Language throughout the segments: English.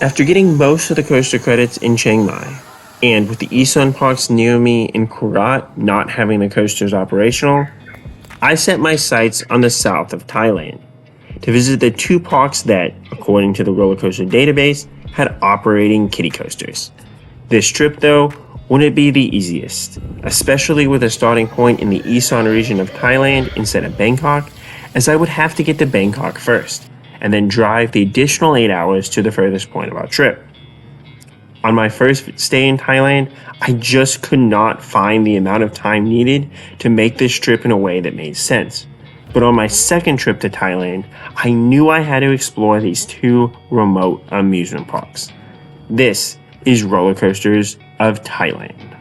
After getting most of the coaster credits in Chiang Mai, and with the Isan parks near me in Surat not having the coasters operational, I set my sights on the south of Thailand to visit the two parks that, according to the roller coaster database, had operating kiddie coasters. This trip, though, wouldn't be the easiest, especially with a starting point in the Isan region of Thailand instead of Bangkok, as I would have to get to Bangkok first, and then drive the additional 8 hours to the furthest point of our trip. On my first stay in Thailand, I just could not find the amount of time needed to make this trip in a way that made sense. But on my second trip to Thailand, I knew I had to explore these two remote amusement parks. This is Roller Coasters of Thailand.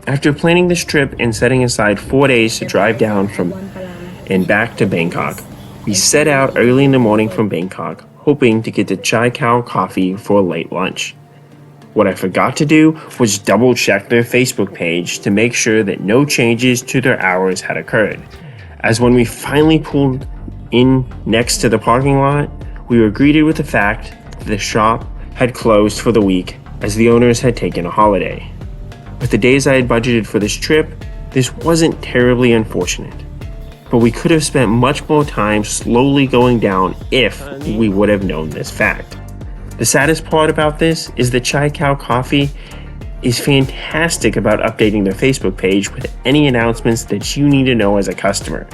After planning this trip and setting aside 4 days to drive down from and back to Bangkok, we set out early in the morning from Bangkok, hoping to get to Chaai Khao Coffee for a late lunch. What I forgot to do was double check their Facebook page to make sure that no changes to their hours had occurred, as when we finally pulled in next to the parking lot, we were greeted with the fact that the shop had closed for the week as the owners had taken a holiday. With the days I had budgeted for this trip, this wasn't terribly unfortunate, but we could have spent much more time slowly going down if we would have known this fact. The saddest part about this is that Chaai Khao Coffee is fantastic about updating their Facebook page with any announcements that you need to know as a customer.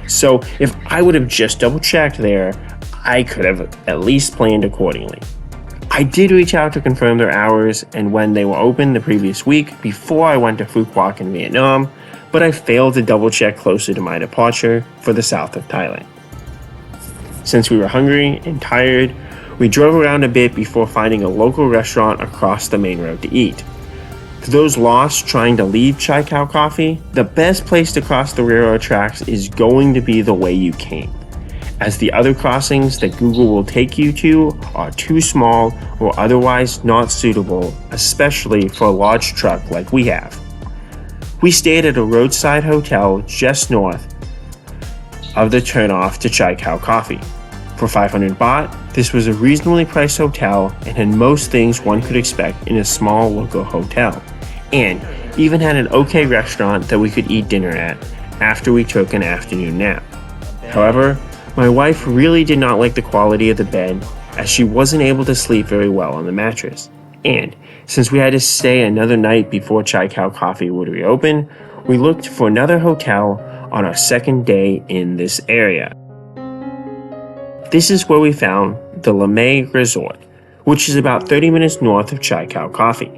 So if I would have just double checked there, I could have at least planned accordingly. I did reach out to confirm their hours and when they were open the previous week before I went to Phu Quoc in Vietnam, but I failed to double check closer to my departure for the south of Thailand. Since we were hungry and tired, we drove around a bit before finding a local restaurant across the main road to eat. For those lost trying to leave Chaai Khao Coffee, the best place to cross the railroad tracks is going to be the way you came, as the other crossings that Google will take you to are too small or otherwise not suitable, especially for a large truck like we have. We stayed at a roadside hotel just north of the turnoff to Chaai Khao Coffee. For 500 baht, this was a reasonably priced hotel and had most things one could expect in a small local hotel, and even had an okay restaurant that we could eat dinner at after we took an afternoon nap. However, my wife really did not like the quality of the bed, as she wasn't able to sleep very well on the mattress. And since we had to stay another night before Chaai Khao Coffee would reopen, we looked for another hotel on our second day in this area. This is where we found the Lamae Resort, which is about 30 minutes north of Chaai Khao Coffee.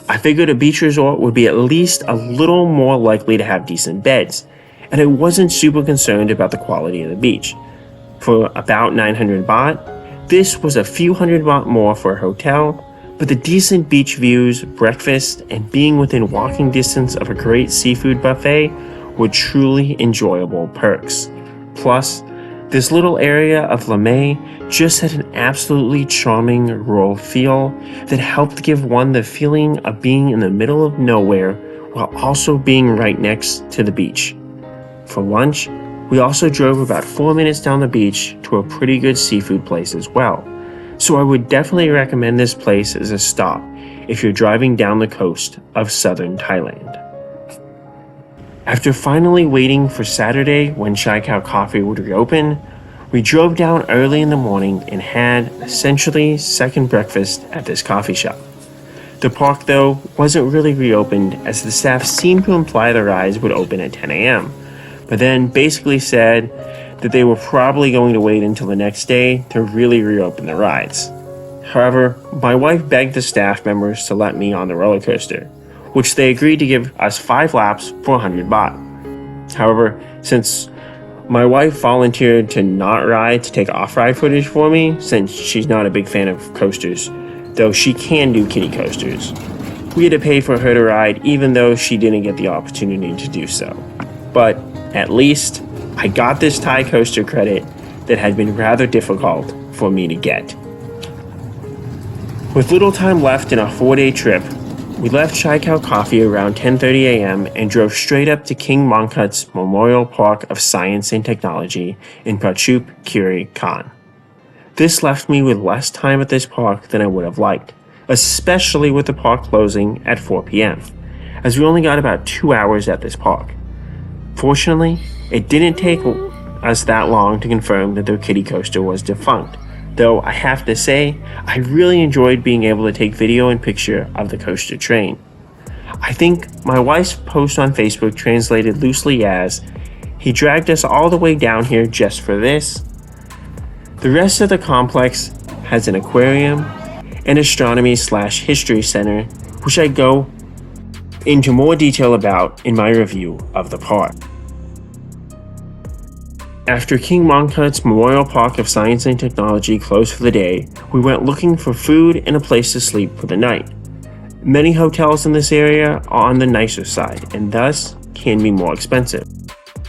I figured a beach resort would be at least a little more likely to have decent beds, and I wasn't super concerned about the quality of the beach. For about 900 baht, this was a few hundred baht more for a hotel, but the decent beach views, breakfast, and being within walking distance of a great seafood buffet were truly enjoyable perks. Plus, this little area of Lamae just had an absolutely charming rural feel that helped give one the feeling of being in the middle of nowhere while also being right next to the beach. For lunch, we also drove about 4 minutes down the beach to a pretty good seafood place as well, so I would definitely recommend this place as a stop if you're driving down the coast of southern Thailand. After finally waiting for Saturday when Chaai Khao Coffee would reopen, we drove down early in the morning and had essentially second breakfast at this coffee shop. The park, though, wasn't really reopened as the staff seemed to imply the rides would open at 10 a.m., but then basically said that they were probably going to wait until the next day to really reopen the rides. However, my wife begged the staff members to let me on the roller coaster, which they agreed to give us 5 laps for 100 baht. However, since my wife volunteered to not ride to take off-ride footage for me, since she's not a big fan of coasters, though she can do kiddie coasters, we had to pay for her to ride even though she didn't get the opportunity to do so. But at least I got this Thai coaster credit that had been rather difficult for me to get. With little time left in our 4-day trip, we left Chaai Khao Coffee around 10:30 a.m. and drove straight up to King Mongkut's Memorial Park of Science and Technology in Prachuap Khiri Khan. This left me with less time at this park than I would have liked, especially with the park closing at 4 p.m., as we only got about 2 hours at this park. Fortunately, it didn't take us that long to confirm that their kiddie coaster was defunct, though I have to say, I really enjoyed being able to take video and picture of the coaster train. I think my wife's post on Facebook translated loosely as, "He dragged us all the way down here just for this." The rest of the complex has an aquarium, an astronomy/history center, which I go into more detail about in my review of the park. After King Mongkut's Memorial Park of Science and Technology closed for the day, we went looking for food and a place to sleep for the night. Many hotels in this area are on the nicer side and thus can be more expensive.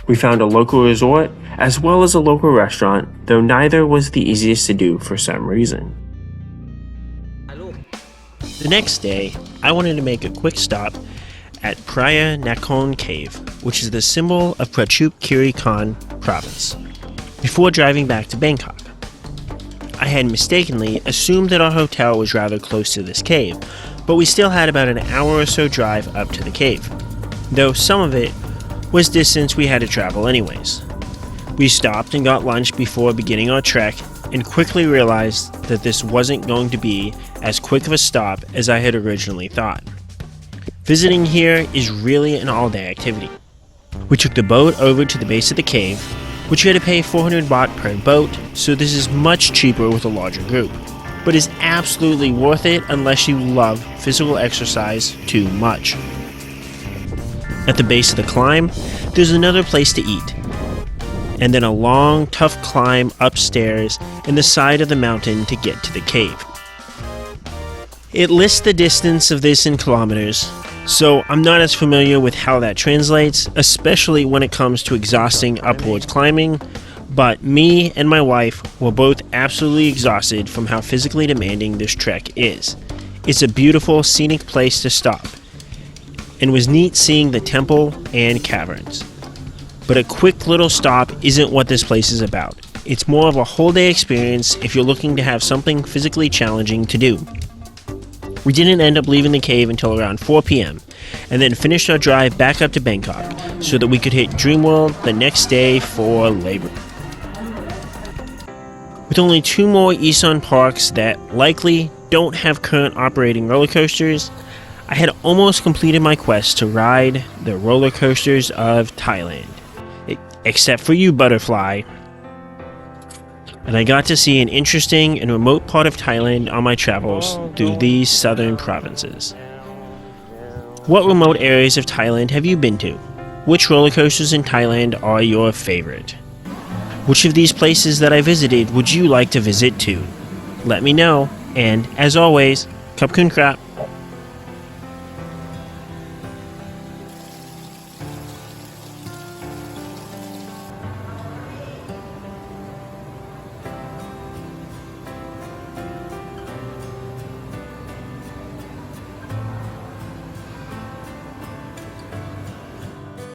We found a local resort as well as a local restaurant, though neither was the easiest to do for some reason. The next day, I wanted to make a quick stop at Phraya Nakhon Cave, which is the symbol of Prachuap Khiri Khan province, before driving back to Bangkok. I had mistakenly assumed that our hotel was rather close to this cave, but we still had about an hour or so drive up to the cave, though some of it was distance we had to travel anyways. We stopped and got lunch before beginning our trek and quickly realized that this wasn't going to be as quick of a stop as I had originally thought. Visiting here is really an all-day activity. We took the boat over to the base of the cave, which you had to pay 400 baht per boat, so this is much cheaper with a larger group, but is absolutely worth it unless you love physical exercise too much. At the base of the climb, there's another place to eat, and then a long, tough climb upstairs in the side of the mountain to get to the cave. It lists the distance of this in kilometers, so I'm not as familiar with how that translates, especially when it comes to exhausting upwards climbing, but me and my wife were both absolutely exhausted from how physically demanding this trek is. It's a beautiful, scenic place to stop, and was neat seeing the temple and caverns. But a quick little stop isn't what this place is about. It's more of a whole day experience if you're looking to have something physically challenging to do. We didn't end up leaving the cave until around 4 p.m. and then finished our drive back up to Bangkok so that we could hit Dreamworld the next day for Labor. With only 2 more Isan parks that likely don't have current operating roller coasters, I had almost completed my quest to ride the roller coasters of Thailand. Except for you, Butterfly. And I got to see an interesting and remote part of Thailand on my travels through these southern provinces. What remote areas of Thailand have you been to? Which roller coasters in Thailand are your favorite? Which of these places that I visited would you like to visit too? Let me know, and as always, Khop Khun Krap.